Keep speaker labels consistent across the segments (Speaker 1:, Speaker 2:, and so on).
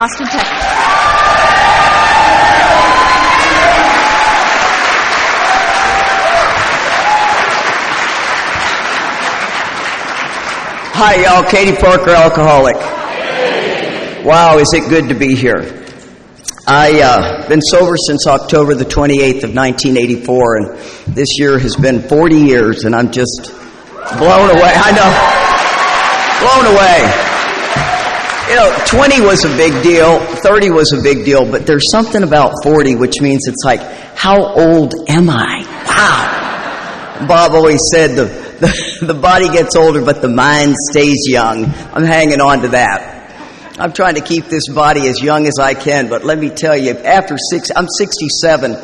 Speaker 1: Austin, Texas.
Speaker 2: Hi, y'all. Katie Parker, alcoholic. Wow, is it good to be here. I've been sober since October the 28th of 1984, and this year has been 40 years, and I'm just blown away. I know. Blown away. You know, 20 was a big deal, 30 was a big deal, but there's something about 40, which means it's like, how old am I? Wow. Bob always said the body gets older, but the mind stays young. I'm hanging on to that. I'm trying to keep this body as young as I can, but let me tell you, I'm 67,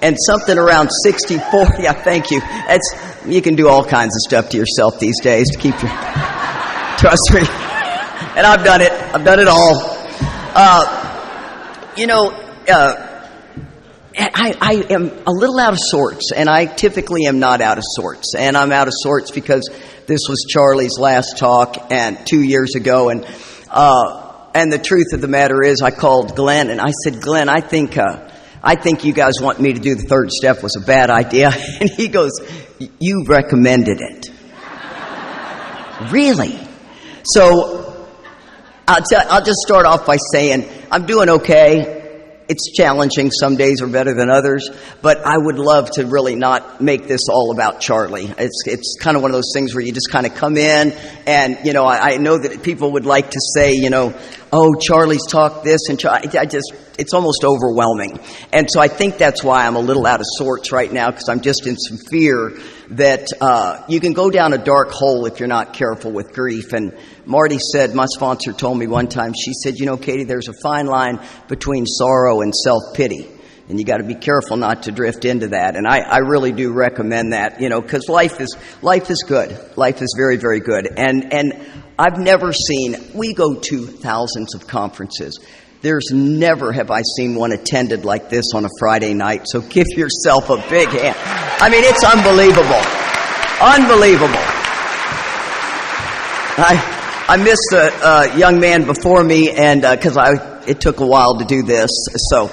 Speaker 2: and something around 64, yeah, thank you. You can do all kinds of stuff to yourself these days to keep your, trust me. And I've done it. I've done it all. I am a little out of sorts, and I typically am not out of sorts. And I'm out of sorts because this was Charlie's last talk, and 2 years ago, and the truth of the matter is, I called Glenn, and I said, Glenn, I think you guys want me to do the third step was a bad idea. And he goes, you recommended it. Really? So I'll just start off by saying I'm doing okay. It's challenging. Some days are better than others, but I would love to really not make this all about Charlie. It's kind of one of those things where you just kind of come in and, you know, I know that people would like to say, you know, oh, Charlie's talked this and it's almost overwhelming. And so I think that's why I'm a little out of sorts right now, because I'm just in some fear that you can go down a dark hole if you're not careful with grief. And Marty said, my sponsor told me one time, she said, you know, Katie, there's a fine line between sorrow and self-pity. And you got to be careful not to drift into that. And I really do recommend that, you know, because life is good. Life is very, very good. And I've never seen, we go to thousands of conferences. There's never have I seen one attended like this on a Friday night. So give yourself a big hand. I mean, it's unbelievable. Unbelievable. I missed a young man before me, and because it took a while to do this. So,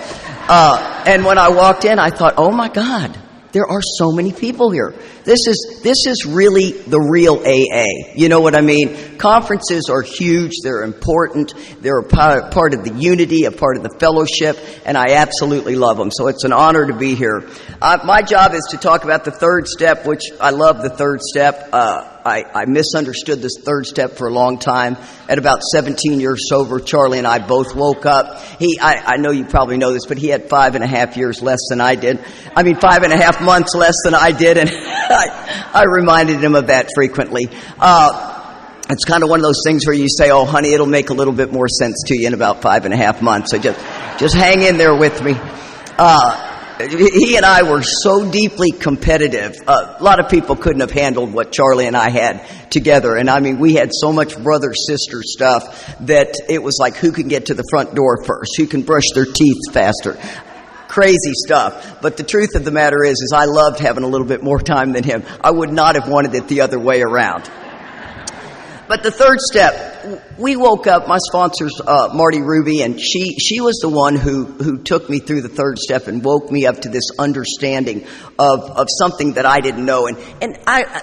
Speaker 2: and when I walked in, I thought, oh my God, there are so many people here. This is really the real AA. You know what I mean? Conferences are huge. They're important. They're a part of the unity, a part of the fellowship, and I absolutely love them. So it's an honor to be here. My job is to talk about the third step, which I love the third step. I misunderstood this third step for a long time. At about 17 years sober, Charlie and I both woke up. I know you probably know this, but he had 5.5 years less than I did. 5.5 months less than I did, and I reminded him of that frequently. It's kind of one of those things where you say, oh, honey, it'll make a little bit more sense to you in about 5.5 months. So just hang in there with me. He and I were so deeply competitive. A lot of people couldn't have handled what Charlie and I had together. And I mean, we had so much brother-sister stuff that it was like, who can get to the front door first? Who can brush their teeth faster? Crazy stuff. But the truth of the matter is I loved having a little bit more time than him. I would not have wanted it the other way around. But the third step, we woke up, my sponsor's Marty Ruby, and she was the one who took me through the third step and woke me up to this understanding of something that I didn't know. And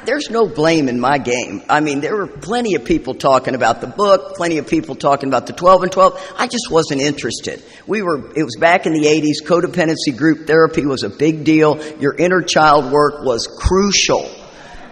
Speaker 2: there's no blame in my game. I mean, there were plenty of people talking about the book, plenty of people talking about the 12 and 12. I just wasn't interested. It was back in the 80s. Codependency group therapy was a big deal. Your inner child work was crucial.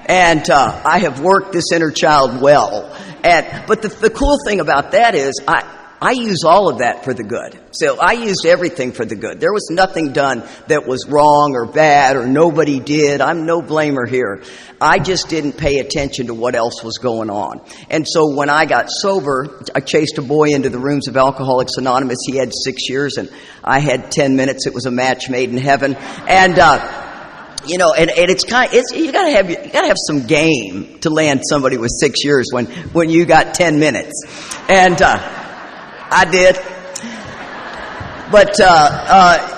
Speaker 2: And I have worked this inner child well. But the cool thing about that is I use all of that for the good. So I used everything for the good. There was nothing done that was wrong or bad or nobody did. I'm no blamer here. I just didn't pay attention to what else was going on. And so when I got sober, I chased a boy into the rooms of Alcoholics Anonymous. He had 6 years and I had 10 minutes. It was a match made in heaven. And you know, and you gotta have some game to land somebody with 6 years when you got 10 minutes. And I did. But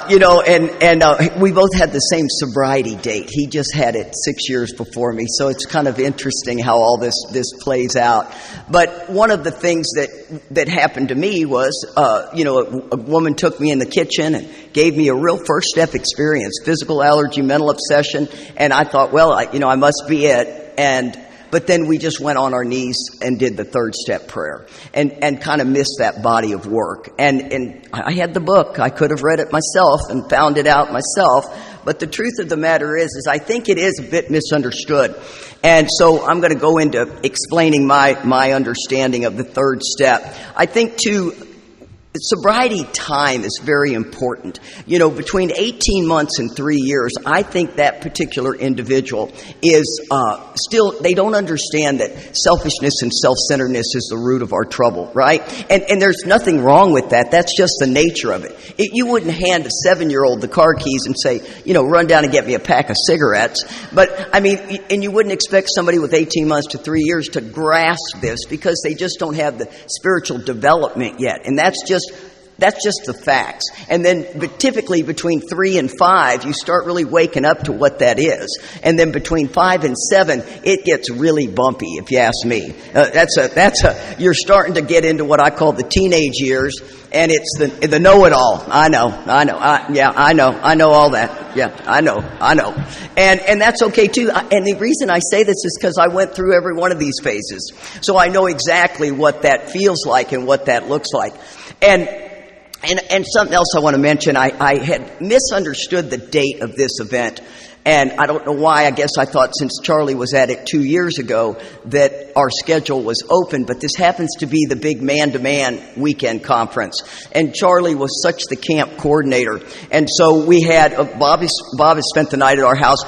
Speaker 2: we both had the same sobriety date. He just had it 6 years before me, so it's kind of interesting how all this plays out. But one of the things that happened to me was, a woman took me in the kitchen and gave me a real first step experience, physical allergy, mental obsession, and I thought, well, I must be it. But then we just went on our knees and did the third step prayer and kind of missed that body of work. And I had the book. I could have read it myself and found it out myself. But the truth of the matter is I think it is a bit misunderstood. And so I'm going to go into explaining my understanding of the third step. I think too, sobriety time is very important. Between 18 months and 3 years, I think that particular individual is they don't understand that selfishness and self-centeredness is the root of our trouble, right? And there's nothing wrong with that. That's just the nature of it. You wouldn't hand a 7-year-old the car keys and say, run down and get me a pack of cigarettes. But, and you wouldn't expect somebody with 18 months to 3 years to grasp this because they just don't have the spiritual development yet. And that's just the facts. And then typically between 3 and 5, you start really waking up to what that is. And then between 5 and 7, it gets really bumpy, if you ask me. You're starting to get into what I call the teenage years, and it's the know-it-all. I know all that. Yeah, I know. And that's okay too. And the reason I say this is because I went through every one of these phases. So I know exactly what that feels like and what that looks like. And something else I want to mention, I had misunderstood the date of this event. And I don't know why. I guess I thought since Charlie was at it 2 years ago that our schedule was open. But this happens to be the big man-to-man weekend conference. And Charlie was such the camp coordinator. And so we had, Bob has spent the night at our house.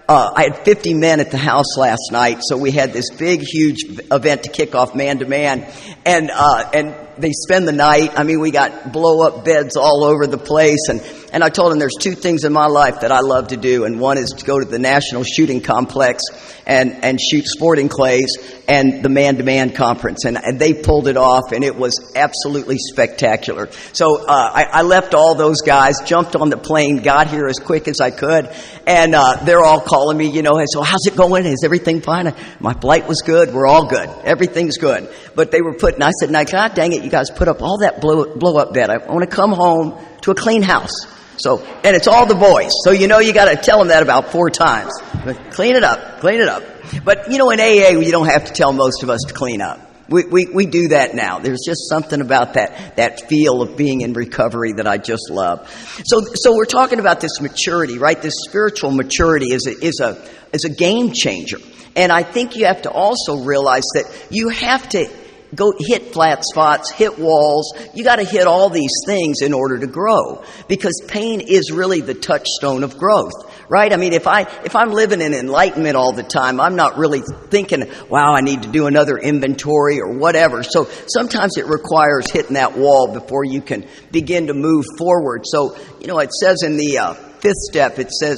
Speaker 2: I had 50 men at the house last night. So we had this big, huge event to kick off man-to-man. And they spend the night. We got blow-up beds all over the place. And I told them there's 2 things in my life that I love to do. And one is to go to the National Shooting Complex and shoot sporting clays and the man-to-man conference. And they pulled it off, and it was absolutely spectacular. So I left all those guys, jumped on the plane, got here as quick as I could. And they're all calling me, so how's it going? Is everything fine? My flight was good. We're all good. Everything's good. But they were I said, now, God dang it, you guys put up all that blow-up bed. I want to come home to a clean house. So, and it's all the boys. So, you got to tell them that about 4 times. But clean it up. But, in AA, you don't have to tell most of us to clean up. We do that now. There's just something about that feel of being in recovery that I just love. So we're talking about this maturity, right? This spiritual maturity is a game changer. And I think you have to also realize that you have to go hit flat spots, hit walls. You got to hit all these things in order to grow, because pain is really the touchstone of growth, right? If I'm living in enlightenment all the time, I'm not really thinking, wow, I need to do another inventory or whatever. So sometimes it requires hitting that wall before you can begin to move forward. So, it says in the 5th step, it says,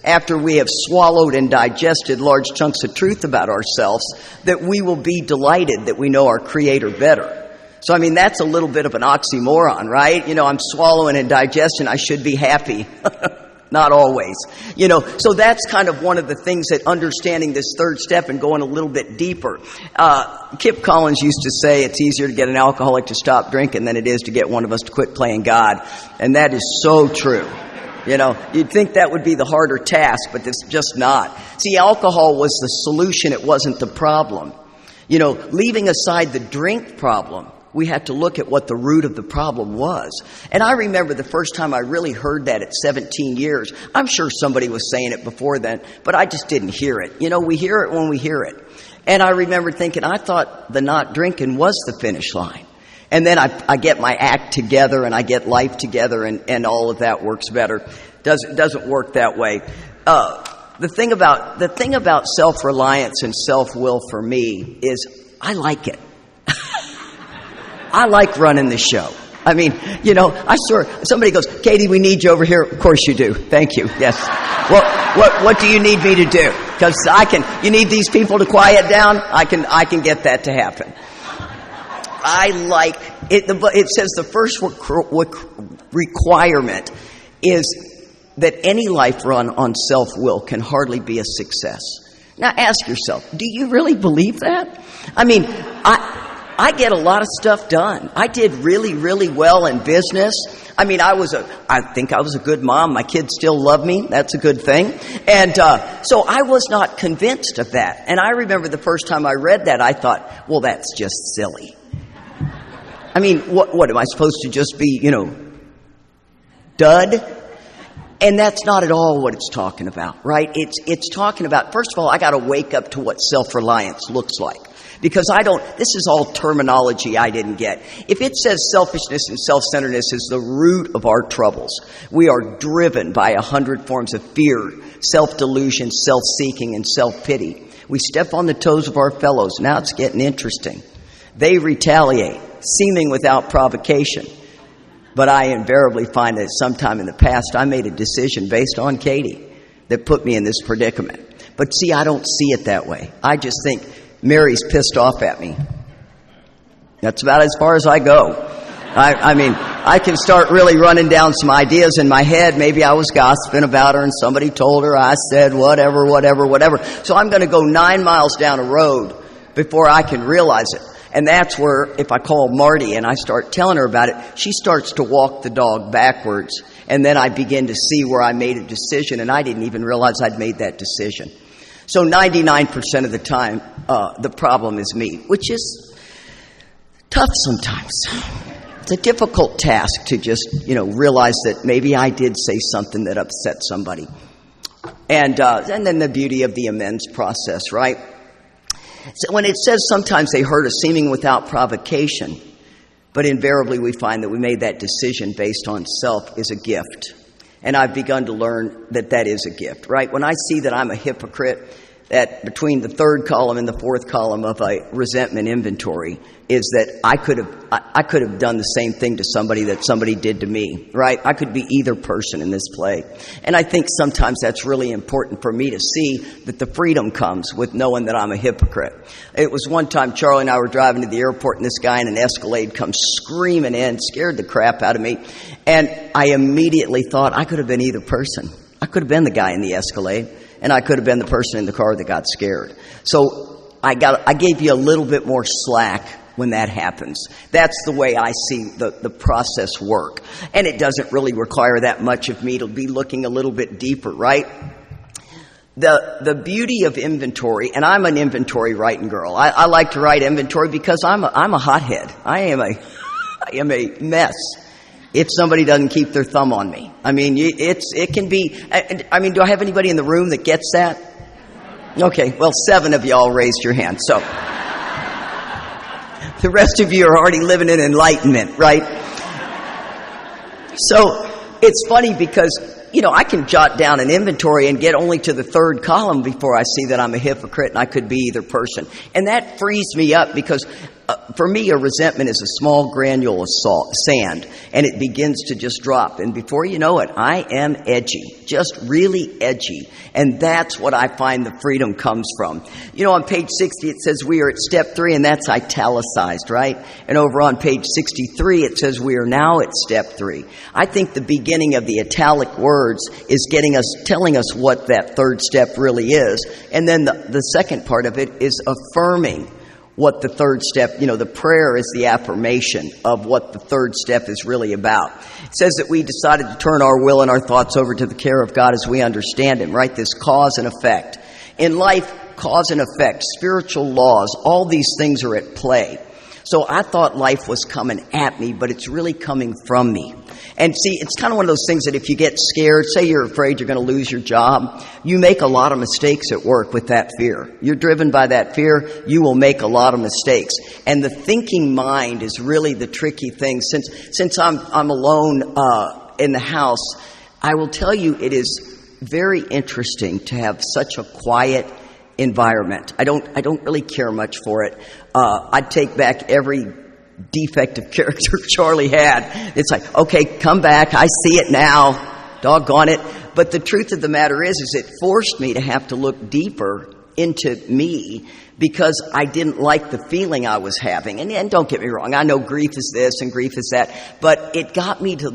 Speaker 2: after we have swallowed and digested large chunks of truth about ourselves, that we will be delighted that we know our Creator better. So, that's a little bit of an oxymoron, right? I'm swallowing and digesting. I should be happy. Not always. So that's kind of one of the things that understanding this third step and going a little bit deeper. Kip Collins used to say it's easier to get an alcoholic to stop drinking than it is to get one of us to quit playing God. And that is so true. You'd think that would be the harder task, but it's just not. See, alcohol was the solution. It wasn't the problem. Leaving aside the drink problem, we had to look at what the root of the problem was. And I remember the first time I really heard that at 17 years. I'm sure somebody was saying it before then, but I just didn't hear it. We hear it when we hear it. And I remember thinking, I thought the not drinking was the finish line. And then I get my act together and I get life together and all of that works better. Doesn't work that way. The thing about self-reliance and self-will for me is I like it. I like running the show. I swear, somebody goes, Katie, we need you over here. Of course you do. Thank you. Yes. What do you need me to do? Because you need these people to quiet down. I can get that to happen. I like it. It says the first requirement is that any life run on self-will can hardly be a success. Now ask yourself, do you really believe that? I mean, I get a lot of stuff done. I did really, really well in business. I mean, I think I was a good mom. My kids still love me. That's a good thing. And so I was not convinced of that. And I remember the first time I read that, I thought, well, that's just silly. I mean, what am I supposed to just be, dud? And that's not at all what it's talking about, right? It's talking about, first of all, I got to wake up to what self-reliance looks like. Because this is all terminology I didn't get. If it says selfishness and self-centeredness is the root of our troubles, we are driven by 100 forms of fear, self-delusion, self-seeking, and self-pity. We step on the toes of our fellows. Now it's getting interesting. They retaliate, seeming without provocation. But I invariably find that sometime in the past I made a decision based on Katie that put me in this predicament. But see, I don't see it that way. I just think, Mary's pissed off at me. That's about as far as I go. I mean, I can start really running down some ideas in my head. Maybe I was gossiping about her and somebody told her I said whatever. So I'm going to go 9 miles down a road before I can realize it. And that's where, if I call Marty and I start telling her about it, she starts to walk the dog backwards. And then I begin to see where I made a decision and I didn't even realize I'd made that decision. So 99% of the time, the problem is me, which is tough sometimes. It's a difficult task to just, realize that maybe I did say something that upset somebody. And then the beauty of the amends process, right? So when it says sometimes they hurt us seeming without provocation, but invariably we find that we made that decision based on self is a gift. And I've begun to learn that is a gift, right? When I see that I'm a hypocrite, that between the third column and the fourth column of a resentment inventory is that I could have done the same thing to somebody that somebody did to me, right? I could be either person in this play. And I think sometimes that's really important for me to see that the freedom comes with knowing that I'm a hypocrite. It was one time Charlie and I were driving to the airport and this guy in an Escalade comes screaming in, scared the crap out of me. And I immediately thought I could have been either person. I could have been the guy in the Escalade and I could have been the person in the car that got scared. So I gave you a little bit more slack when that happens. That's the way I see the process work. And it doesn't really require that much of me to be looking a little bit deeper, right? The beauty of inventory, and I'm an inventory writing girl. I like to write inventory because I'm a hothead. I am a mess if somebody doesn't keep their thumb on me. I mean, it can be, do I have anybody in the room that gets that? Okay, well, 7 of y'all raised your hand, so the rest of you are already living in enlightenment, right? So it's funny because, I can jot down an inventory and get only to the third column before I see that I'm a hypocrite and I could be either person. And that frees me up because for me, a resentment is a small granule of sand, and it begins to just drop. And before you know it, I am edgy, just really edgy. And that's what I find the freedom comes from. On page 60, it says we are at step 3, and that's italicized, right? And over on page 63, it says we are now at step 3. I think the beginning of the italic words is telling us what that third step really is. And then the second part of it is affirming what the third step, the prayer is the affirmation of what the third step is really about. It says that we decided to turn our will and our thoughts over to the care of God as we understand Him, right? This cause and effect. In life, cause and effect, spiritual laws, all these things are at play. So I thought life was coming at me, but it's really coming from me. And see, it's kind of one of those things that if you get scared, say you're afraid you're going to lose your job, you make a lot of mistakes at work with that fear. You're driven by that fear, you will make a lot of mistakes. And the thinking mind is really the tricky thing. Since I'm alone in the house, I will tell you it is very interesting to have such a quiet environment. I don't really care much for it. I'd take back every defective character Charlie had. It's like, okay, come back. I see it now. Doggone it. But the truth of the matter is it forced me to have to look deeper into me because I didn't like the feeling I was having. And don't get me wrong, I know grief is this and grief is that, but it got me to,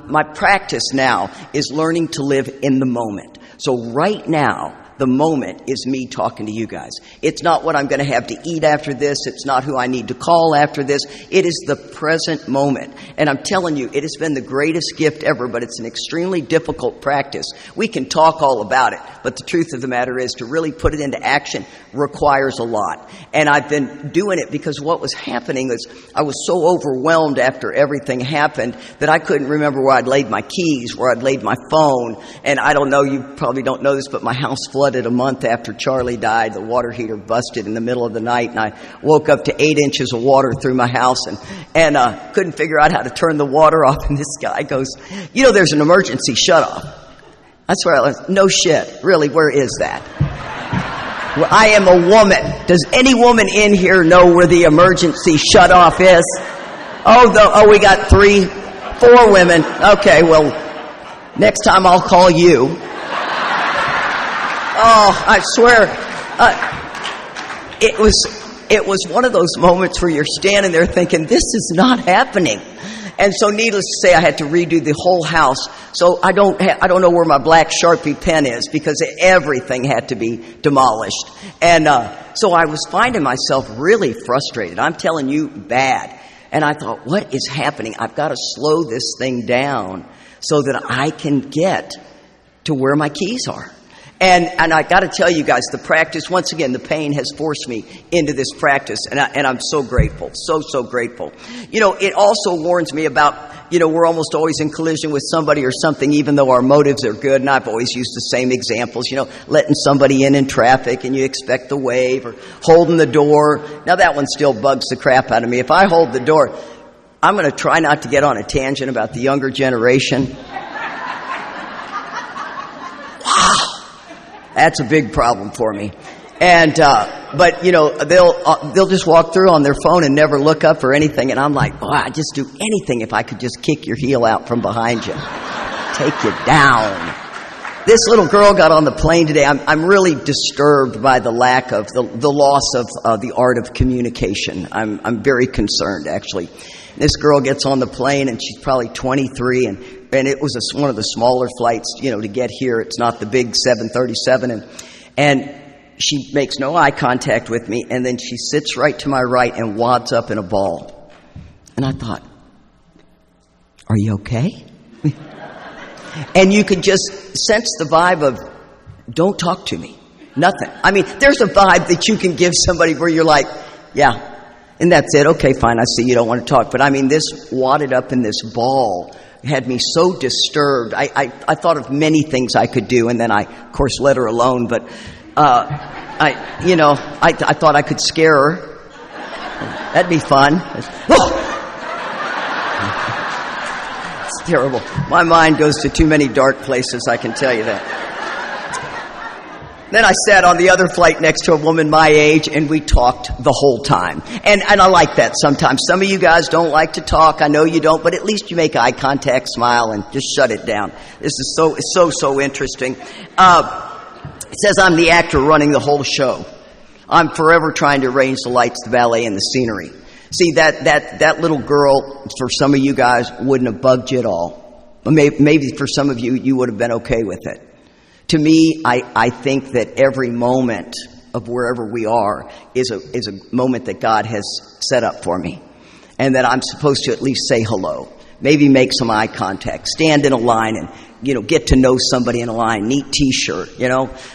Speaker 2: my practice now is learning to live in the moment. So right now, the moment is me talking to you guys. It's not what I'm going to have to eat after this. It's not who I need to call after this. It is the present moment. And I'm telling you, it has been the greatest gift ever, but it's an extremely difficult practice. We can talk all about it, but the truth of the matter is to really put it into action requires a lot. And I've been doing it because what was happening is I was so overwhelmed after everything happened that I couldn't remember where I'd laid my keys, where I'd laid my phone. And I don't know, you probably don't know this, but my house flooded a month after Charlie died. The water heater busted in the middle of the night, and I woke up to 8 inches of water through my house and couldn't figure out how to turn the water off. And this guy goes, you know, there's an emergency shut-off. That's where I was, no shit. Really, where is that? Well, I am a woman. Does any woman in here know where the emergency shut-off is? We got 4 women. Okay, well, next time I'll call you. Oh, I swear, it was one of those moments where you're standing there thinking, this is not happening. And so needless to say, I had to redo the whole house. So I don't know where my black Sharpie pen is because everything had to be demolished. And so I was finding myself really frustrated. I'm telling you, bad. And I thought, what is happening? I've got to slow this thing down so that I can get to where my keys are. And I got to tell you guys, the practice, once again, the pain has forced me into this practice, and I'm so grateful, so grateful. You know, it also warns me about, you know, we're almost always in collision with somebody or something, even though our motives are good, and I've always used the same examples, you know, letting somebody in traffic and you expect the wave, or holding the door. Now that one still bugs the crap out of me. If I hold the door, I'm going to try not to get on a tangent about the younger generation. That's a big problem for me. And, but you know, they'll just walk through on their phone and never look up or anything. And I'm like, I'd just do anything if I could just kick your heel out from behind you. Take you down. This little girl got on the plane today. I'm really disturbed by the lack of, the loss of the art of communication. I'm very concerned, actually. This girl gets on the plane and she's probably 23 and it was one of the smaller flights, you know, to get here. It's not the big 737. And she makes no eye contact with me. And then she sits right to my right and wads up in a ball. And I thought, are you okay? And you could just sense the vibe of, don't talk to me. Nothing. I mean, there's a vibe that you can give somebody where you're like, yeah, and that's it. Okay, fine, I see you don't want to talk. But I mean, this wadded up in this ball had me so disturbed. I thought of many things I could do, and then I, of course, let her alone. But, I thought I could scare her. That'd be fun. It's terrible. My mind goes to too many dark places, I can tell you that. Then I sat on the other flight next to a woman my age, and we talked the whole time. And I like that sometimes. Some of you guys don't like to talk. I know you don't, but at least you make eye contact, smile, and just shut it down. This is so interesting. It says I'm the actor running the whole show. I'm forever trying to arrange the lights, the ballet, and the scenery. See, that little girl, for some of you guys, wouldn't have bugged you at all. Maybe for some of you, you would have been okay with it. To me, I think that every moment of wherever we are is a moment that God has set up for me. And that I'm supposed to at least say hello. Maybe make some eye contact. Stand in a line and, get to know somebody in a line. Neat T-shirt,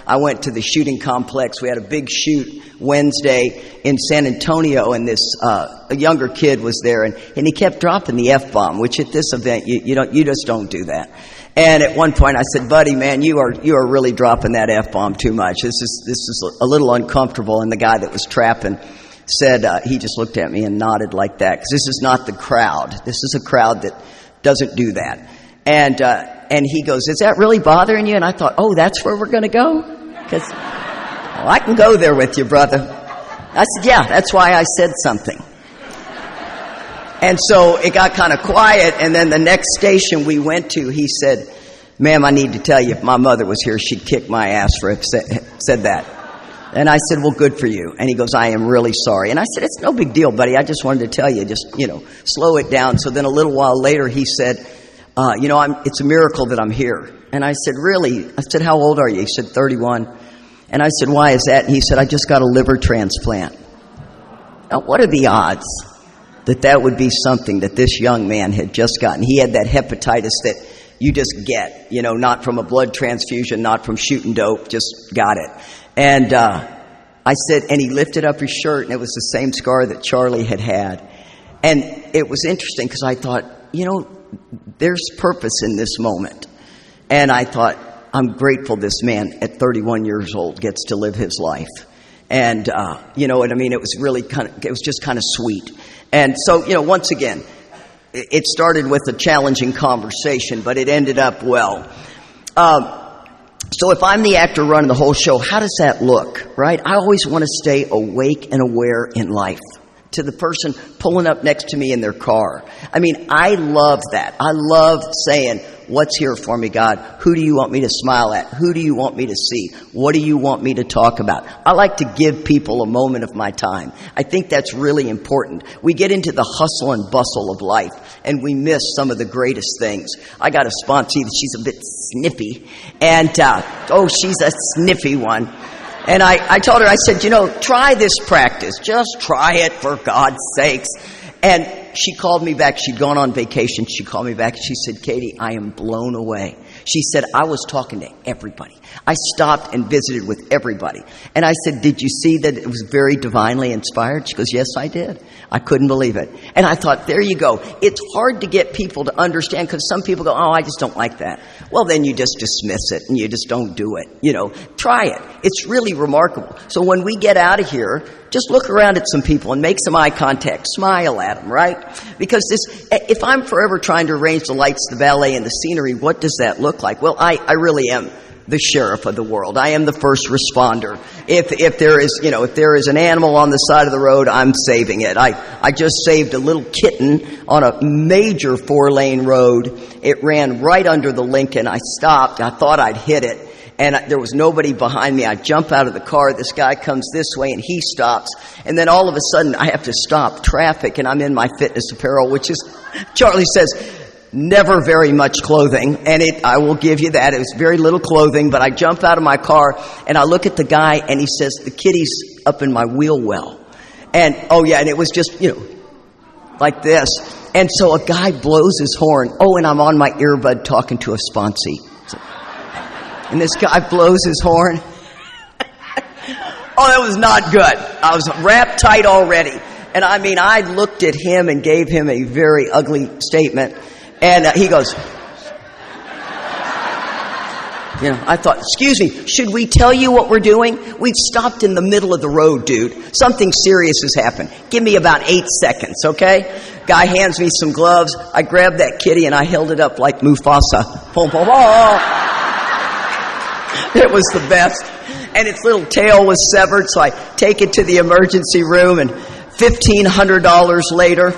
Speaker 2: I went to the shooting complex. We had a big shoot Wednesday in San Antonio, and a younger kid was there, and he kept dropping the F-bomb, which at this event, you just don't do that. And at one point I said, buddy, man, you are really dropping that F-bomb too much. This is a little uncomfortable. And the guy that was trapping said, he just looked at me and nodded like that, because this is not the crowd. This is a crowd that doesn't do that. And he goes, is that really bothering you? And I thought, that's where we're going to go? Because I can go there with you, brother. I said, yeah, that's why I said something. And so it got kind of quiet, and then the next station we went to, he said, ma'am, I need to tell you, if my mother was here, she'd kick my ass for said that. And I said, well, good for you. And he goes, I am really sorry. And I said, it's no big deal, buddy. I just wanted to tell you, just, slow it down. So then a little while later, he said, it's a miracle that I'm here. And I said, really? I said, how old are you? He said, 31. And I said, why is that? And he said, I just got a liver transplant. Now, what are the odds that would be something that this young man had just gotten? He had that hepatitis that you just get, not from a blood transfusion, not from shooting dope, just got it. And I said, and he lifted up his shirt, and it was the same scar that Charlie had had. And it was interesting because I thought, there's purpose in this moment. And I thought, I'm grateful this man at 31 years old gets to live his life. And, you know what I mean? It was really it was just kind of sweet. And so, once again, it started with a challenging conversation, but it ended up well. So if I'm the actor running the whole show, how does that look, right? I always want to stay awake and aware in life. To the person pulling up next to me in their car. I mean, I love that. I love saying, what's here for me, God? Who do you want me to smile at? Who do you want me to see? What do you want me to talk about? I like to give people a moment of my time. I think that's really important. We get into the hustle and bustle of life, and we miss some of the greatest things. I got a sponsee that she's a bit snippy, and, she's a sniffy one. And I told her, I said, try this practice. Just try it, for God's sakes. And she called me back. She'd gone on vacation. She called me back and she said, Katie, I am blown away. She said, I was talking to everybody. I stopped and visited with everybody. And I said, did you see that it was very divinely inspired? She goes, yes, I did. I couldn't believe it. And I thought, there you go. It's hard to get people to understand because some people go, I just don't like that. Well, then you just dismiss it and you just don't do it. Try it. It's really remarkable. So when we get out of here, just look around at some people and make some eye contact. Smile at them, right? Because if I'm forever trying to arrange the lights, the ballet, and the scenery, what does that look like? Well, I really am the sheriff of the world. I am the first responder. If there is an animal on the side of the road, I'm saving it. I just saved a little kitten on a major 4-lane road. It ran right under the Lincoln. I stopped. I thought I'd hit it. And there was nobody behind me. I jump out of the car. This guy comes this way and he stops. And then all of a sudden I have to stop traffic and I'm in my fitness apparel, which is, Charlie says, never very much clothing. And I will give you that. It was very little clothing, but I jump out of my car and I look at the guy and he says, the kitty's up in my wheel well. And, and it was just, like this. And so a guy blows his horn. And I'm on my earbud talking to a sponsee. And this guy blows his horn. That was not good. I was wrapped tight already. And I looked at him and gave him a very ugly statement. And he goes, I thought, excuse me, should we tell you what we're doing? We've stopped in the middle of the road, dude. Something serious has happened. Give me about 8 seconds, okay? Guy hands me some gloves. I grabbed that kitty and I held it up like Mufasa. Boom, boom, boom. It was the best. And its little tail was severed, so I take it to the emergency room, and $1,500 later,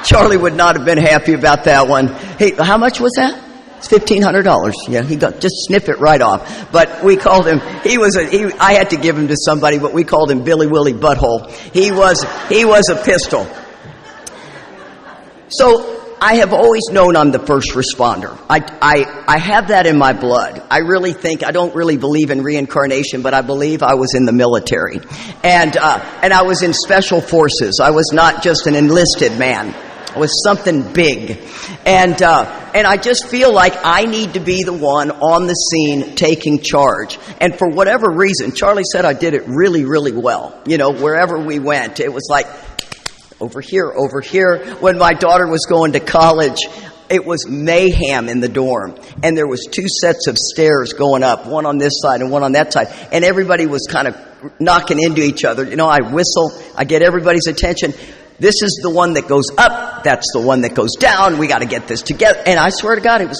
Speaker 2: Charlie would not have been happy about that one. Hey, how much was that? It's $1,500. Yeah, he got, just snip it right off. But we called him, I had to give him to somebody, but we called him Billy Willie Butthole. He was a pistol. So, I have always known I'm the first responder. I have that in my blood. I don't really believe in reincarnation, but I believe I was in the military. And I was in special forces. I was not just an enlisted man. I was something big. And I just feel like I need to be the one on the scene taking charge. And for whatever reason, Charlie said I did it really, really well. Wherever we went, it was like, over here. When my daughter was going to college, it was mayhem in the dorm. And there was 2 sets of stairs going up, one on this side and one on that side. And everybody was kind of knocking into each other. I whistle, I get everybody's attention. This is the one that goes up, that's the one that goes down. We got to get this together. And I swear to God,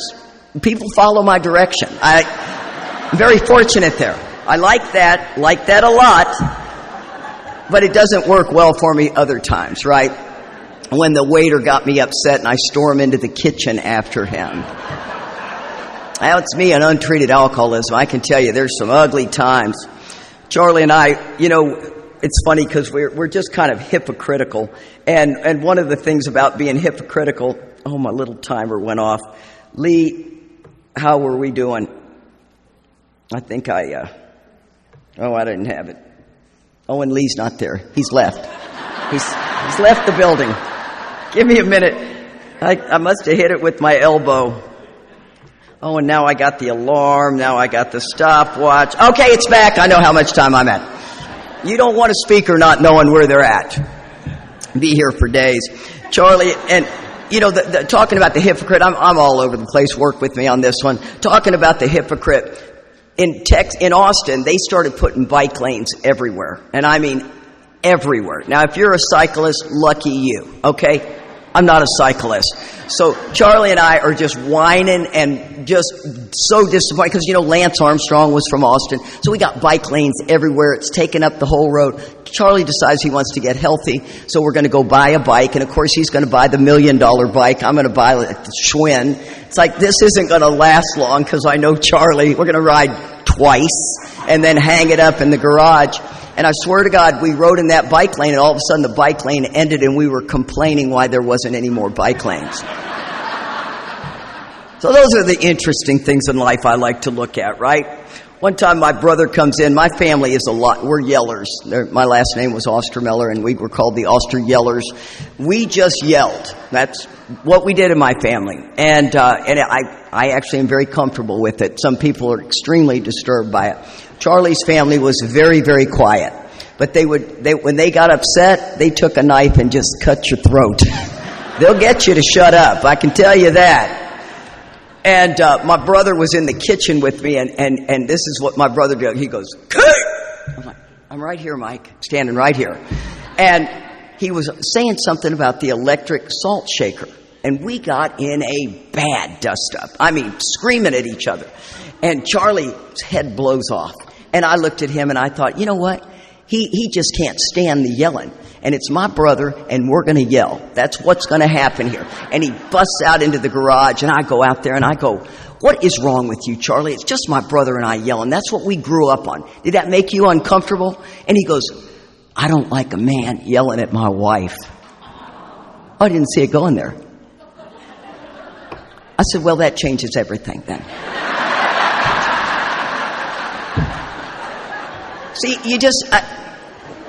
Speaker 2: people follow my direction. I'm very fortunate there. I like that a lot. But it doesn't work well for me other times, right? When the waiter got me upset and I storm into the kitchen after him. That's me and untreated alcoholism. I can tell you there's some ugly times. Charlie and I, it's funny because we're just kind of hypocritical. And one of the things about being hypocritical, oh, my little timer went off. Lee, how were we doing? I think I didn't have it. Oh, and Lee's not there. He's left. He's left the building. Give me a minute. I must have hit it with my elbow. Oh, and now I got the alarm. Now I got the stopwatch. Okay, it's back. I know how much time I'm at. You don't want a speaker not knowing where they're at. Be here for days. Charlie, and talking about the hypocrite, I'm all over the place. Work with me on this one. Talking about the hypocrite. In Austin, they started putting bike lanes everywhere. And I mean everywhere. Now, if you're a cyclist, lucky you, okay? I'm not a cyclist. So Charlie and I are just whining and just so disappointed because, Lance Armstrong was from Austin. So we got bike lanes everywhere. It's taken up the whole road. Charlie decides he wants to get healthy, so we're going to go buy a bike. And, of course, he's going to buy the $1 million bike. I'm going to buy the Schwinn. It's like this isn't going to last long because I know Charlie. We're going to ride twice and then hang it up in the garage. And I swear to God, we rode in that bike lane, and all of a sudden the bike lane ended, and we were complaining why there wasn't any more bike lanes. So those are the interesting things in life I like to look at, right? One time my brother comes in. My family is we're Yellers. My last name was Ostermeller, and we were called the Oster Yellers. We just yelled. That's what we did in my family. And I actually am very comfortable with it. Some people are extremely disturbed by it. Charlie's family was very, very quiet. But when they got upset, they took a knife and just cut your throat. They'll get you to shut up, I can tell you that. And my brother was in the kitchen with me, and this is what my brother did. He goes, I'm like, I'm right here, Mike, standing right here. And he was saying something about the electric salt shaker. And we got in a bad dust-up. I mean, screaming at each other. And Charlie's head blows off. And I looked at him and I thought, you know what? He just can't stand the yelling. And it's my brother, and we're going to yell. That's what's going to happen here. And he busts out into the garage, and I go out there and I go, what is wrong with you, Charlie? It's just my brother and I yelling. That's what we grew up on. Did that make you uncomfortable? And he goes, I don't like a man yelling at my wife. Oh, I didn't see it going there. I said, well, that changes everything then. See,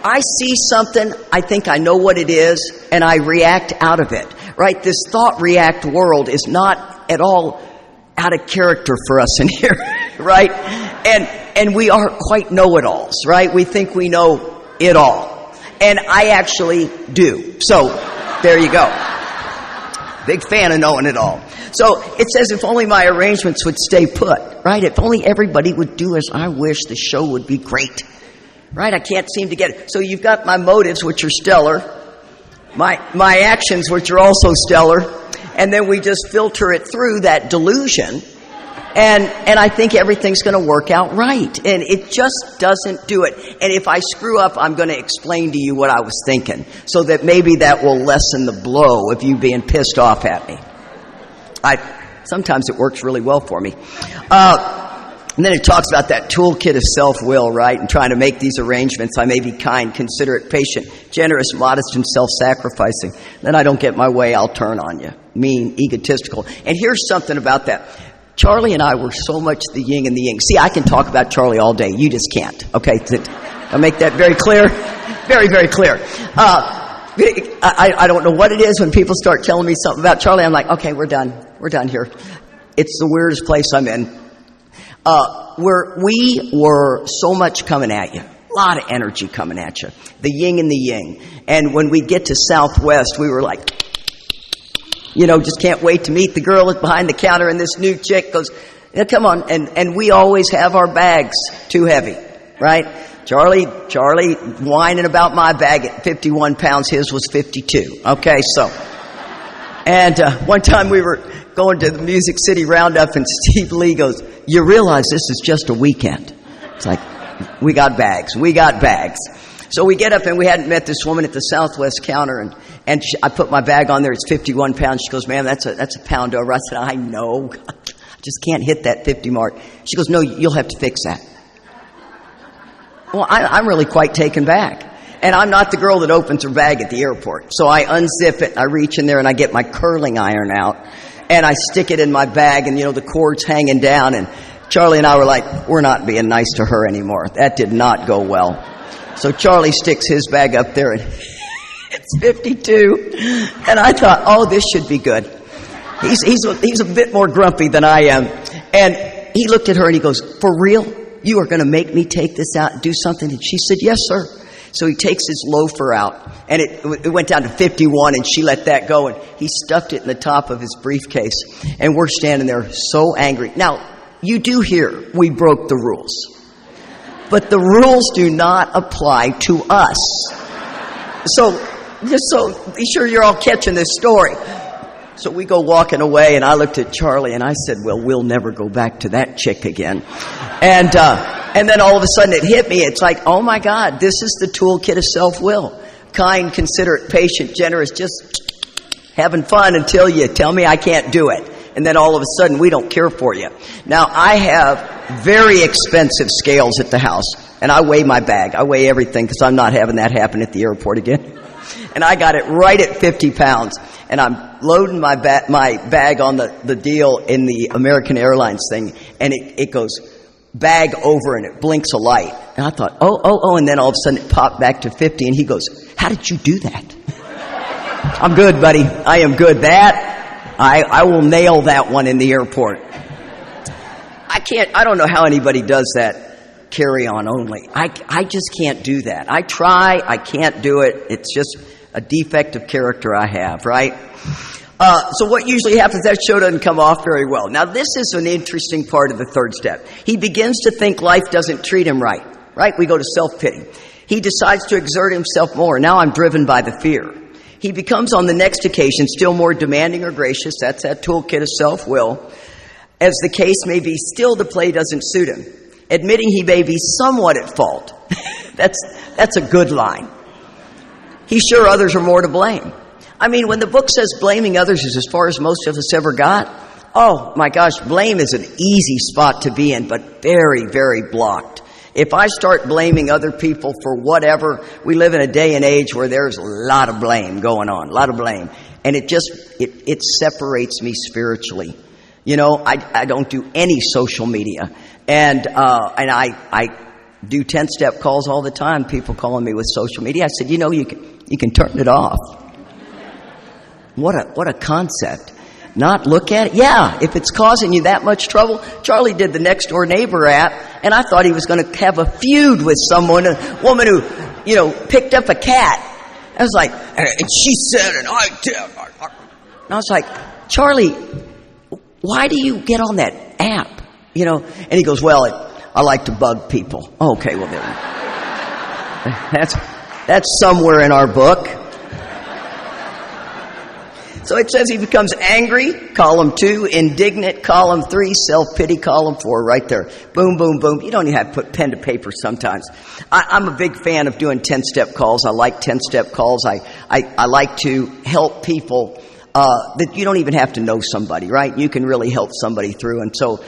Speaker 2: I see something, I think I know what it is, and I react out of it, right? This thought-react world is not at all out of character for us in here, right? And we are quite know-it-alls, right? We think we know it all. And I actually do. So, there you go. Big fan of knowing it all. So, it says, if only my arrangements would stay put, right? If only everybody would do as I wish, the show would be great. Right? I can't seem to get it. So you've got my motives, which are stellar, my actions, which are also stellar, and then we just filter it through that delusion, and I think everything's going to work out right. And it just doesn't do it. And if I screw up, I'm going to explain to you what I was thinking, so that maybe that will lessen the blow of you being pissed off at me. Sometimes it works really well for me. And then it talks about that toolkit of self-will, right? And trying to make these arrangements. I may be kind, considerate, patient, generous, modest, and self-sacrificing. Then I don't get my way, I'll turn on you. Mean, egotistical. And here's something about that. Charlie and I were so much the yin and the yang. See, I can talk about Charlie all day. You just can't. Okay? I'll make that very clear. Very, very clear. I don't know what it is when people start telling me something about Charlie. I'm like, okay, we're done. We're done here. It's the weirdest place I'm in. We were so much coming at you. A lot of energy coming at you. The yin and the yang. And when we get to Southwest, we were like, just can't wait to meet the girl behind the counter, and this new chick goes, yeah, come on. And we always have our bags too heavy, right? Charlie whining about my bag at 51 pounds. His was 52. Okay, so. And one time we were going to the Music City Round-up, and Steve Lee goes, you realize this is just a weekend. It's like, we got bags. So we get up, and we hadn't met this woman at the Southwest counter, and I put my bag on there. It's 51 pounds. She goes, ma'am, that's a pound over. I said, I know. I just can't hit that 50 mark. She goes, no, you'll have to fix that. Well, I'm really quite taken back. And I'm not the girl that opens her bag at the airport. So I unzip it, and I reach in there, and I get my curling iron out, and I stick it in my bag, and, the cord's hanging down, and Charlie and I were like, we're not being nice to her anymore. That did not go well. So Charlie sticks his bag up there, and it's 52. And I thought, oh, this should be good. He's a bit more grumpy than I am. And he looked at her, and he goes, for real? You are going to make me take this out and do something? And she said, yes, sir. So he takes his loafer out, and it went down to 51, and she let that go, and he stuffed it in the top of his briefcase. And we're standing there so angry. Now, you do hear we broke the rules, but the rules do not apply to us. So just so be sure you're all catching this story. So we go walking away, and I looked at Charlie, and I said, well, we'll never go back to that chick again. And then all of a sudden it hit me. It's like, oh my God, this is the toolkit of self-will. Kind, considerate, patient, generous, just having fun until you tell me I can't do it. And then all of a sudden we don't care for you. Now I have very expensive scales at the house, and I weigh my bag. I weigh everything because I'm not having that happen at the airport again. And I got it right at 50 pounds. And I'm loading my bag on the deal in the American Airlines thing, and it goes bag over, and it blinks a light. And I thought, oh, and then all of a sudden it popped back to 50, and he goes, how did you do that? I'm good, buddy. I am good. I will nail that one in the airport. I don't know how anybody does that carry on only. I just can't do that. I try, I can't do it. It's just a defect of character I have, right? So what usually happens, that show doesn't come off very well. Now, this is an interesting part of the third step. He begins to think life doesn't treat him right? We go to self-pity. He decides to exert himself more. Now I'm driven by the fear. He becomes, on the next occasion, still more demanding or gracious. That's that toolkit of self-will. As the case may be, still the play doesn't suit him. Admitting he may be somewhat at fault. That's a good line. He's sure others are more to blame. I mean, when the book says blaming others is as far as most of us ever got, oh my gosh, blame is an easy spot to be in, but very, very blocked. If I start blaming other people for whatever, we live in a day and age where there's a lot of blame going on, a lot of blame. And it separates me spiritually. I don't do any social media. And I do 10-step calls all the time, people calling me with social media. I said, you can turn it off. What a concept. Not look at it? Yeah, if it's causing you that much trouble. Charlie did the Next Door Neighbor app, and I thought he was going to have a feud with someone, a woman who, picked up a cat. I was like, and she said, and I did. And I was like, Charlie, why do you get on that app? And he goes, well, I like to bug people. Okay, well, that's somewhere in our book. So it says he becomes angry, column 2, indignant, column 3, self-pity, column 4, right there. Boom, boom, boom. You don't even have to put pen to paper sometimes. I'm a big fan of doing 10-step calls. I like 10-step calls. I like to help people that you don't even have to know somebody, right? You can really help somebody through. And so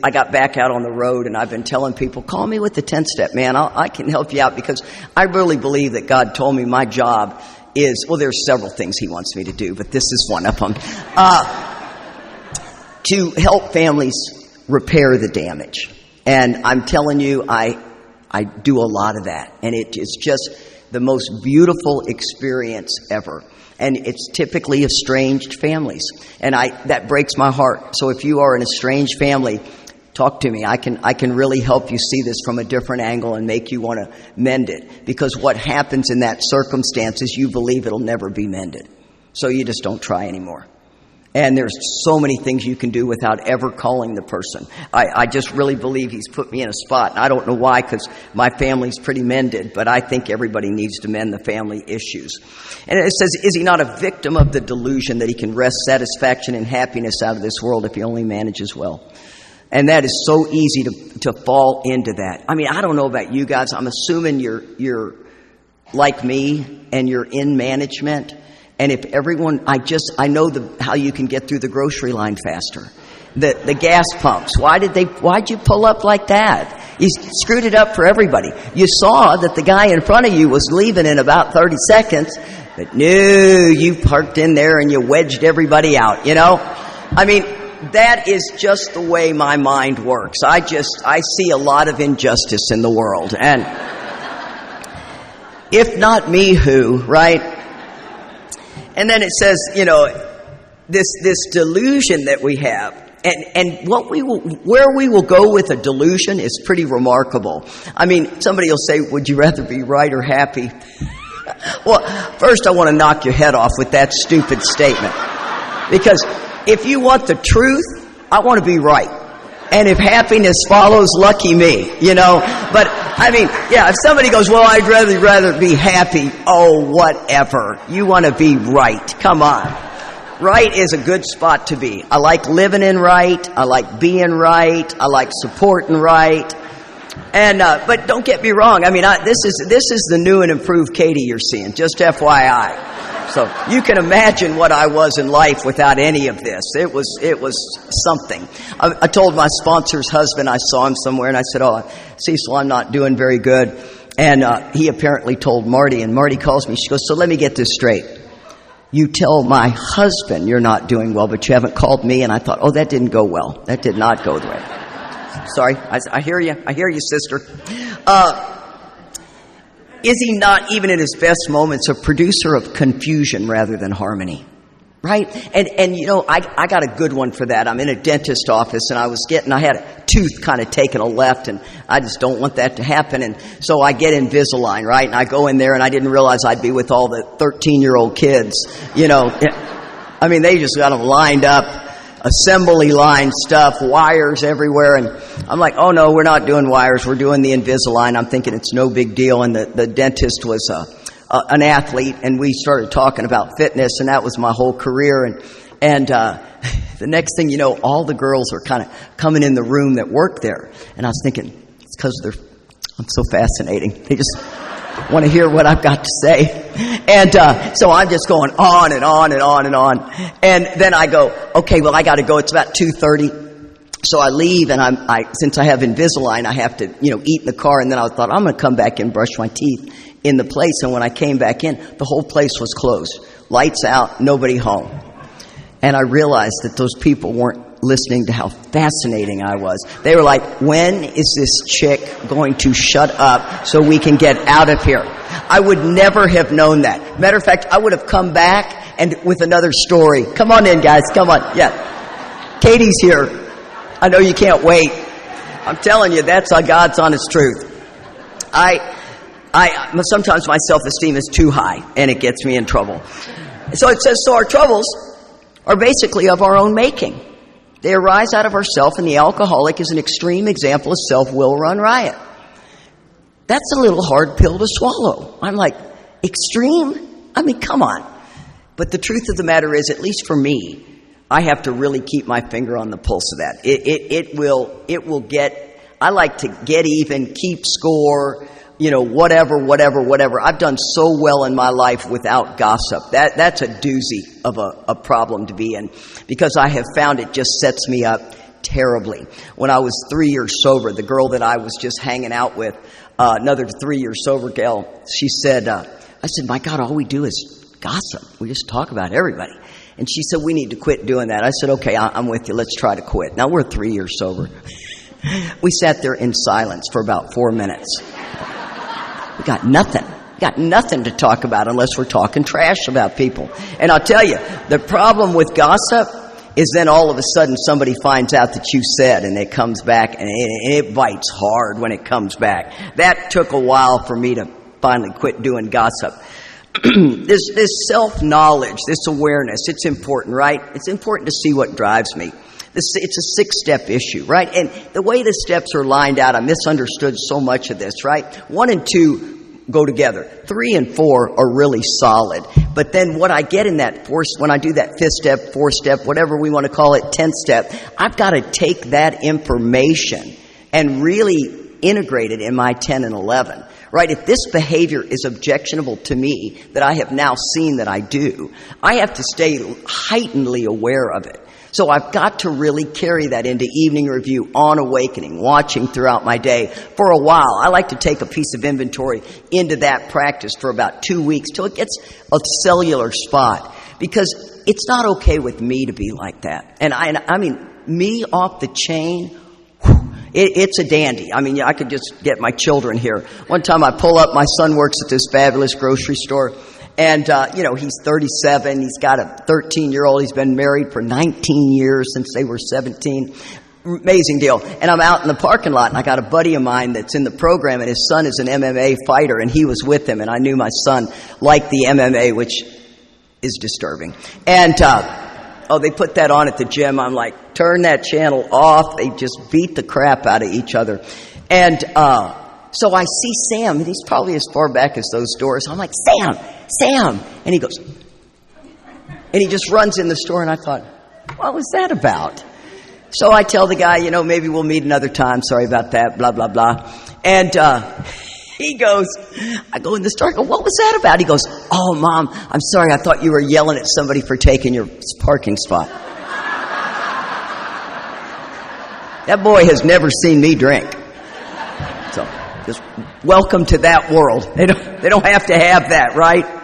Speaker 2: I got back out on the road, and I've been telling people, call me with the 10-step, man. I can help you out, because I really believe that God told me my job is, well, there's several things he wants me to do, but this is one of them, to help families repair the damage. And I'm telling you, I do a lot of that, and it is just the most beautiful experience ever. And it's typically estranged families, and that breaks my heart. So if you are an estranged family, talk to me. I can really help you see this from a different angle and make you want to mend it. Because what happens in that circumstance is you believe it'll never be mended. So you just don't try anymore. And there's so many things you can do without ever calling the person. I just really believe he's put me in a spot. And I don't know why, because my family's pretty mended, but I think everybody needs to mend the family issues. And it says, is he not a victim of the delusion that he can wrest satisfaction and happiness out of this world if he only manages well? And that is so easy to fall into that. I mean, I don't know about you guys. I'm assuming you're like me and you're in management. And if everyone, I know how you can get through the grocery line faster. The gas pumps. Why'd you pull up like that? You screwed it up for everybody. You saw that the guy in front of you was leaving in about 30 seconds, but no, you parked in there and you wedged everybody out, you know? I mean, that is just the way my mind works. I see a lot of injustice in the world. And if not me, who, right? And then it says, you know, this delusion that we have. And where we will go with a delusion is pretty remarkable. I mean, somebody will say, would you rather be right or happy? Well, first I want to knock your head off with that stupid statement. Because if you want the truth, I want to be right. And if happiness follows, lucky me, you know. But, I mean, yeah, if somebody goes, well, I'd rather be happy. Oh, whatever. You want to be right. Come on. Right is a good spot to be. I like living in right. I like being right. I like supporting right. And but don't get me wrong. I mean, this is the new and improved Katie you're seeing. Just FYI. So you can imagine what I was in life without any of this. It was something. I told my sponsor's husband, I saw him somewhere, and I said, "Oh, Cecil, I'm not doing very good." And he apparently told Marty, and Marty calls me. She goes, "So let me get this straight. You tell my husband you're not doing well, but you haven't called me." And I thought, oh, that didn't go well. That did not go the way. Sorry, I hear you. I hear you, sister. Is he not, even in his best moments, a producer of confusion rather than harmony? Right? And you know, I got a good one for that. I'm in a dentist office, and I had a tooth kind of taken a left, and I just don't want that to happen. And so I get Invisalign, right? And I go in there, and I didn't realize I'd be with all the 13-year-old kids, you know. I mean, they just got them lined up, assembly line stuff, wires everywhere. And I'm like, oh no, we're not doing wires. We're doing the Invisalign. I'm thinking it's no big deal. And the dentist was an athlete, and we started talking about fitness, and that was my whole career. And the next thing you know, all the girls are kind of coming in the room that work there. And I was thinking, it's because I'm so fascinating. They just want to hear what I've got to say. And so I'm just going on and on and on and on. And then I go, okay, well, I got to go. It's about 2:30. So I leave, and since I have Invisalign, I have to, you know, eat in the car. And then I thought, I'm going to come back and brush my teeth in the place. And when I came back in, the whole place was closed. Lights out, nobody home. And I realized that those people weren't listening to how fascinating I was. They were like, when is this chick going to shut up so we can get out of here? I would never have known that. Matter of fact, I would have come back and with another story. Come on in, guys. Come on. Yeah. Katie's here. I know you can't wait. I'm telling you, that's God's honest truth. Sometimes my self-esteem is too high, and it gets me in trouble. So it says, so our troubles are basically of our own making. They arise out of ourself, and the alcoholic is an extreme example of self-will run riot. That's a little hard pill to swallow. I'm like, extreme? I mean, come on. But the truth of the matter is, at least for me, I have to really keep my finger on the pulse of that. It will get, I like to get even, keep score, you know, whatever. I've done so well in my life without gossip. That's a doozy of a problem to be in, because I have found it just sets me up terribly. When I was 3 years sober, the girl that I was just hanging out with, another 3 years sober gal, she said, I said, my God, all we do is gossip. We just talk about everybody. And she said, we need to quit doing that. I said, okay, I'm with you. Let's try to quit. Now, we're 3 years sober. We sat there in silence for about 4 minutes. We got nothing. Got nothing to talk about unless we're talking trash about people. And I'll tell you, the problem with gossip is then all of a sudden somebody finds out that you said, and it comes back, and it bites hard when it comes back. That took a while for me to finally quit doing gossip. This self-knowledge, this awareness, it's important, right? It's important to see what drives me. It's a 6-step issue, right? And the way the steps are lined out, I misunderstood so much of this, right? 1 and 2 go together. 3 and 4 are really solid. But then what I get in that when I do that 5th step, 4th step, whatever we want to call it, 10th step, I've got to take that information and really integrate it in my 10 and 11. right? If this behavior is objectionable to me, that I have now seen that I do, I have to stay heightenedly aware of it. So I've got to really carry that into evening review, on awakening, watching throughout my day. For a while, I like to take a piece of inventory into that practice for about 2 weeks till it gets a cellular spot. Because it's not okay with me to be like that. And I mean, me off the chain, it's a dandy. I mean, I could just get my children here. One time I pull up, my son works at this fabulous grocery store. And, he's 37. He's got a 13-year-old. He's been married for 19 years since they were 17. Amazing deal. And I'm out in the parking lot, and I got a buddy of mine that's in the program, and his son is an MMA fighter, and he was with him. And I knew my son liked the MMA, which is disturbing. And, they put that on at the gym. I'm like, turn that channel off. They just beat the crap out of each other. And so I see Sam, and he's probably as far back as those doors. I'm like, Sam. And he goes, and he just runs in the store, and I thought, what was that about? So I tell the guy, maybe we'll meet another time. Sorry about that, blah, blah, blah. And he goes, I go in the store, I go, what was that about? He goes, oh, Mom, I'm sorry. I thought you were yelling at somebody for taking your parking spot. That boy has never seen me drink. So just welcome to that world. They don't have to have that, right?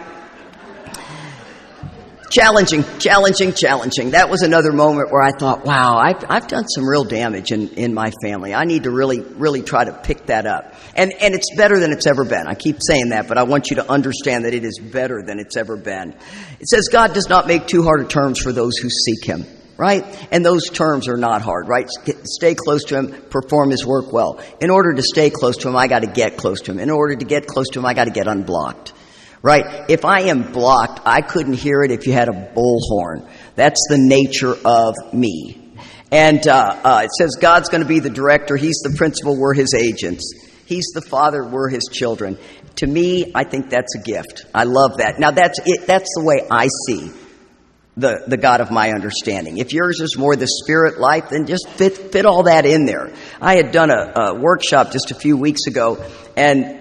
Speaker 2: Challenging. That was another moment where I thought, wow, I've done some real damage in my family. I need to really try to pick that up. And it's better than it's ever been. I keep saying that, but I want you to understand that it is better than it's ever been. It says God does not make too hard of terms for those who seek Him, right? And those terms are not hard, right? Stay close to Him, perform His work well. In order to stay close to Him, I got to get close to Him. In order to get close to Him, I got to get unblocked. Right? If I am blocked, I couldn't hear it if you had a bullhorn. That's the nature of me. And it says God's going to be the director. He's the principal. We're His agents. He's the Father. We're His children. To me, I think that's a gift. I love that. Now, that's it. That's the way I see the God of my understanding. If yours is more the spirit life, then just fit all that in there. I had done a workshop just a few weeks ago, and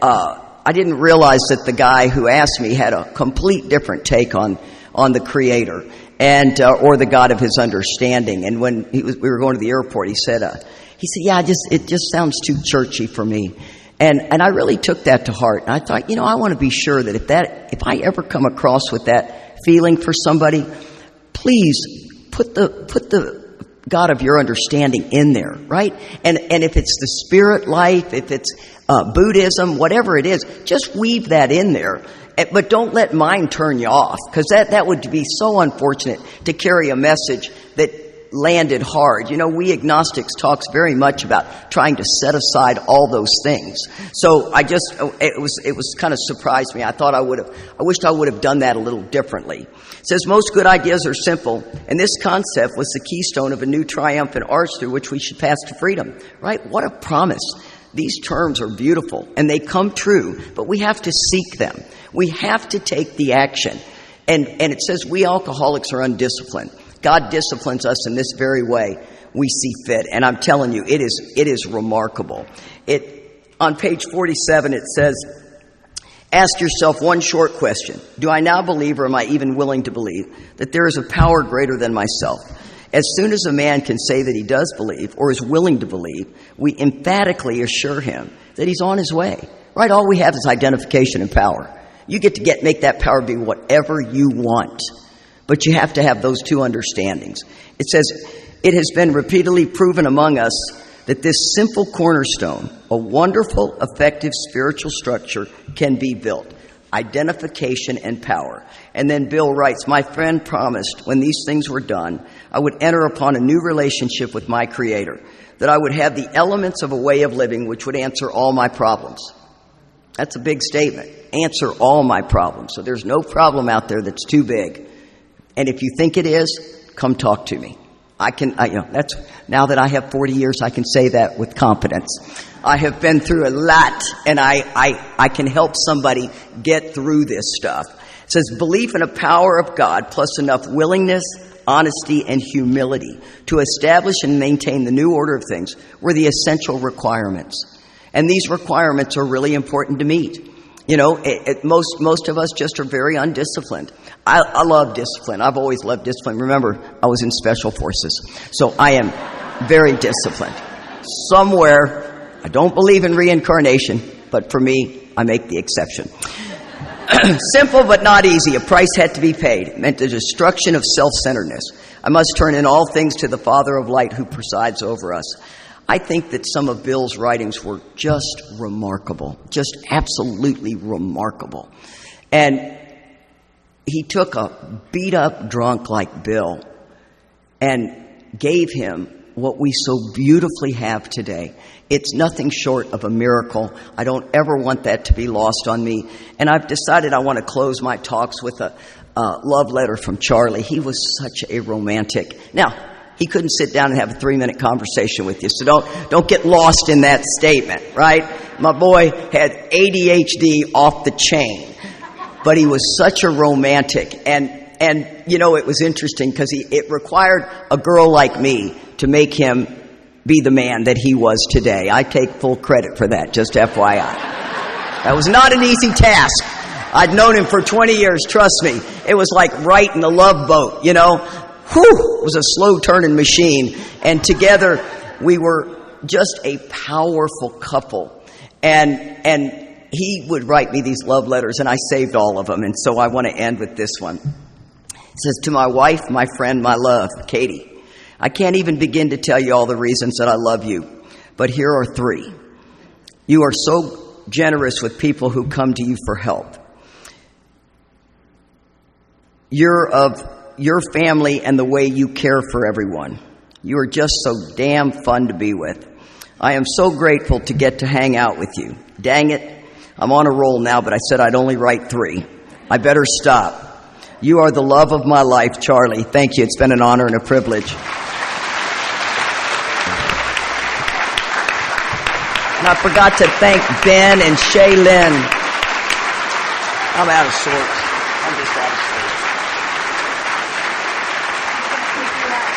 Speaker 2: I didn't realize that the guy who asked me had a complete different take on the Creator and or the God of his understanding. And when we were going to the airport, he said, "Yeah, it just sounds too churchy for me." And I really took that to heart. And I thought, I want to be sure that if I ever come across with that feeling for somebody, please put the God of your understanding in there, right? And if it's the spirit life, if it's Buddhism, whatever it is, just weave that in there. But don't let mine turn you off, because that would be so unfortunate to carry a message that landed hard. We agnostics talks very much about trying to set aside all those things. So it was kind of surprised me. I wished I would have done that a little differently. It says most good ideas are simple, and this concept was the keystone of a new triumphant arch through which we should pass to freedom. Right? What a promise. These terms are beautiful, and they come true, but we have to seek them. We have to take the action. And it says we alcoholics are undisciplined. God disciplines us in this very way we see fit. And I'm telling you, it is remarkable. On page 47, it says, ask yourself one short question. Do I now believe, or am I even willing to believe, that there is a power greater than myself? As soon as a man can say that he does believe or is willing to believe, we emphatically assure him that he's on his way. Right? All we have is identification and power. You get to make that power be whatever you want. But you have to have those two understandings. It says, it has been repeatedly proven among us that this simple cornerstone, a wonderful, effective spiritual structure, can be built. Identification and power. And then Bill writes, my friend promised when these things were done, I would enter upon a new relationship with my Creator, that I would have the elements of a way of living which would answer all my problems. That's a big statement. Answer all my problems. So there's no problem out there that's too big. And if you think it is, come talk to me. That's now that I have 40 years, I can say that with confidence. I have been through a lot, and I can help somebody get through this stuff. It says belief in a power of God plus enough willingness, honesty, and humility to establish and maintain the new order of things were the essential requirements. And these requirements are really important to meet. You know, most of us just are very undisciplined. I love discipline. I've always loved discipline. Remember, I was in special forces. So I am very disciplined. Somewhere, I don't believe in reincarnation, but for me, I make the exception. Simple but not easy. A price had to be paid. It meant the destruction of self-centeredness. I must turn in all things to the Father of light who presides over us. I think that some of Bill's writings were just remarkable, just absolutely remarkable. And he took a beat-up drunk like Bill and gave him what we so beautifully have today. It's nothing short of a miracle. I don't ever want that to be lost on me. And I've decided I want to close my talks with a love letter from Charlie. He was such a romantic. Now, he couldn't sit down and have a 3-minute conversation with you, so don't get lost in that statement, right? My boy had ADHD off the chain, but he was such a romantic. And you know, it was interesting because it required a girl like me to make him be the man that he was today. I take full credit for that, just FYI. That was not an easy task. I'd known him for 20 years, trust me. It was like writing the Love Boat, you know. Whew, it was a slow-turning machine. And together, we were just a powerful couple. And he would write me these love letters, and I saved all of them. And so I want to end with this one. It says, to my wife, my friend, my love, Katie, I can't even begin to tell you all the reasons that I love you, but here are 3. You are so generous with people who come to you for help. You're of your family and the way you care for everyone. You are just so damn fun to be with. I am so grateful to get to hang out with you. Dang it, I'm on a roll now, but I said I'd only write 3. I better stop. You are the love of my life, Charlie. Thank you. It's been an honor and a privilege. And I forgot to thank Ben and Shaylin. I'm out of sorts. I'm just out of sorts.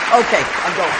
Speaker 2: Okay, I'm going.